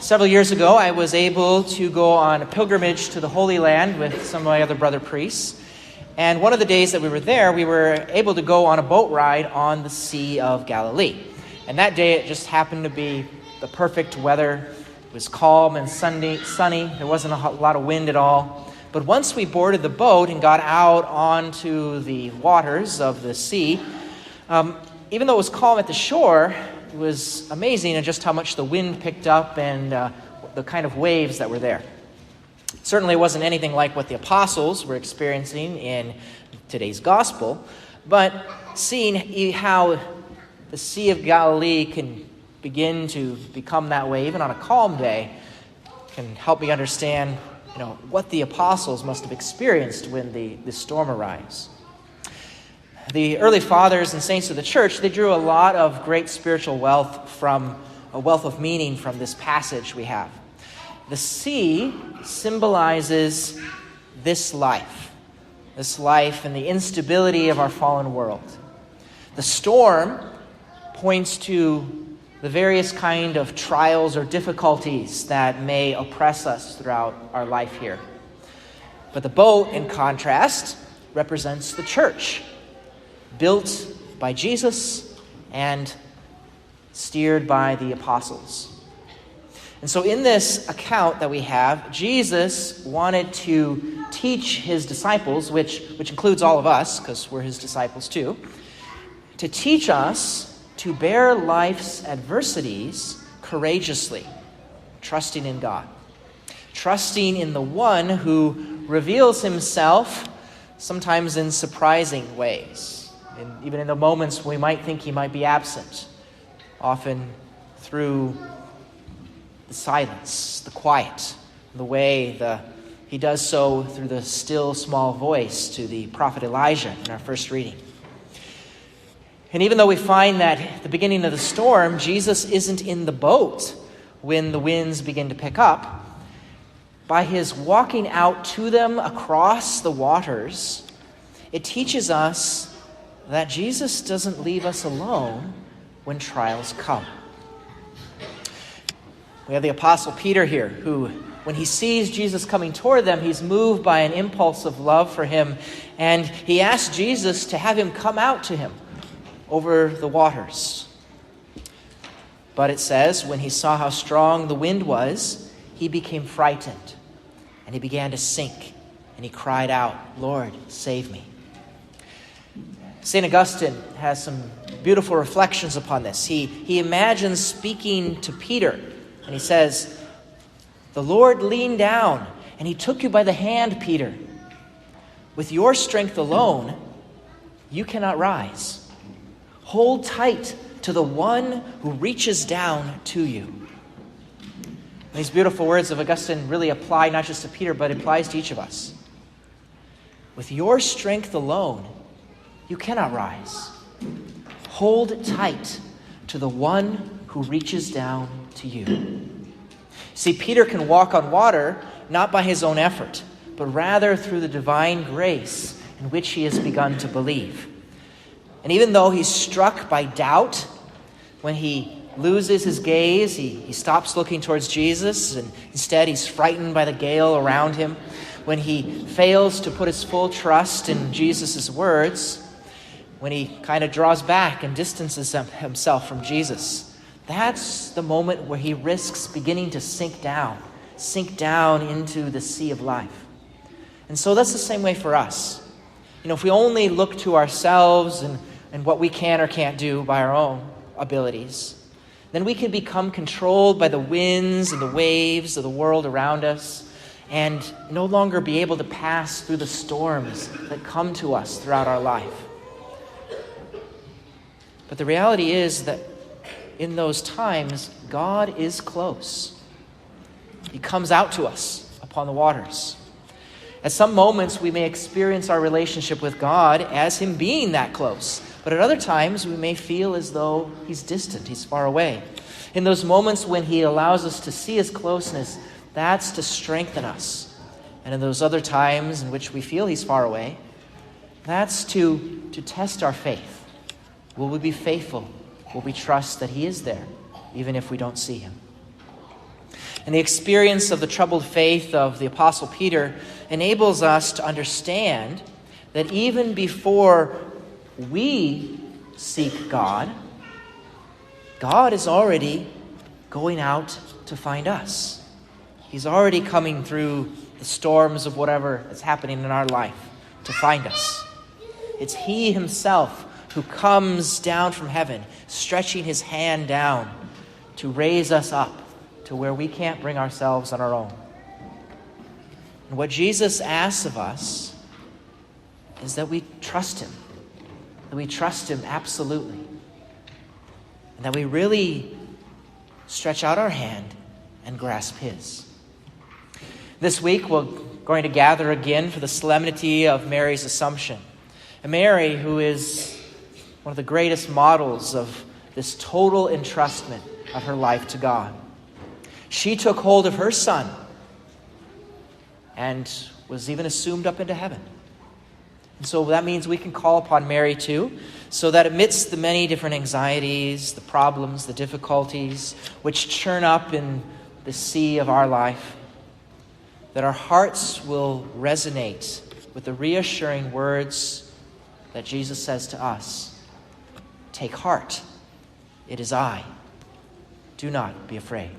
Several years ago, I was able to go on a pilgrimage to the Holy Land with some of my other brother priests. And one of the days that we were there, we were able to go on a boat ride on the Sea of Galilee. And that day, it just happened to be the perfect weather. It was calm and sunny. There wasn't a lot of wind at all. But once we boarded the boat and got out onto the waters of the sea, even though it was calm at the shore, it was amazing at just how much the wind picked up and the kind of waves that were there. Certainly it wasn't anything like what the apostles were experiencing in today's gospel, but seeing how the Sea of Galilee can begin to become that way even on a calm day can help me understand, what the apostles must have experienced when the storm arrives. The early fathers and saints of the church, they drew a lot of great spiritual wealth from a wealth of meaning from this passage we have. The sea symbolizes this life and the instability of our fallen world. The storm points to the various kind of trials or difficulties that may oppress us throughout our life here. But the boat, in contrast, represents the church, built by Jesus and steered by the apostles. And so in this account that we have, Jesus wanted to teach his disciples, which includes all of us, because we're his disciples too, to teach us to bear life's adversities courageously, trusting in God, trusting in the one who reveals himself sometimes in surprising ways. And even in the moments we might think he might be absent, often through the silence, the quiet, the way he does so through the still small voice to the prophet Elijah in our first reading. And even though we find that at the beginning of the storm, Jesus isn't in the boat when the winds begin to pick up, by his walking out to them across the waters, it teaches us that Jesus doesn't leave us alone when trials come. We have the Apostle Peter here, who, when he sees Jesus coming toward them, he's moved by an impulse of love for him, and he asks Jesus to have him come out to him over the waters. But it says, when he saw how strong the wind was, he became frightened, and he began to sink, and he cried out, "Lord, save me." St. Augustine has some beautiful reflections upon this. He imagines speaking to Peter, and he says, "The Lord leaned down, and he took you by the hand, Peter. With your strength alone, you cannot rise. Hold tight to the one who reaches down to you." And these beautiful words of Augustine really apply not just to Peter, but it applies to each of us. With your strength alone, you cannot rise. Hold tight to the one who reaches down to you. See, Peter can walk on water not by his own effort, but rather through the divine grace in which he has begun to believe. And even though he's struck by doubt, when he loses his gaze, he stops looking towards Jesus, and instead he's frightened by the gale around him. When he fails to put his full trust in Jesus' words, when he kind of draws back and distances himself from Jesus, that's the moment where he risks beginning to sink down into the sea of life. And so that's the same way for us. If we only look to ourselves and what we can or can't do by our own abilities, then we can become controlled by the winds and the waves of the world around us and no longer be able to pass through the storms that come to us throughout our life. But the reality is that in those times, God is close. He comes out to us upon the waters. At some moments, we may experience our relationship with God as him being that close. But at other times, we may feel as though he's distant, he's far away. In those moments when he allows us to see his closeness, that's to strengthen us. And in those other times in which we feel he's far away, that's to test our faith. Will we be faithful? Will we trust that he is there, even if we don't see him? And the experience of the troubled faith of the Apostle Peter enables us to understand that even before we seek God, God is already going out to find us. He's already coming through the storms of whatever is happening in our life to find us. It's He Himself who comes down from heaven, stretching His hand down to raise us up to where we can't bring ourselves on our own. And what Jesus asks of us is that we trust Him, that we trust Him absolutely, and that we really stretch out our hand and grasp His. This week we're going to gather again for the solemnity of Mary's Assumption. And Mary, who is one of the greatest models of this total entrustment of her life to God. She took hold of her Son and was even assumed up into heaven. And so that means we can call upon Mary too, so that amidst the many different anxieties, the problems, the difficulties which churn up in the sea of our life, that our hearts will resonate with the reassuring words that Jesus says to us. Take heart, it is I. Do not be afraid.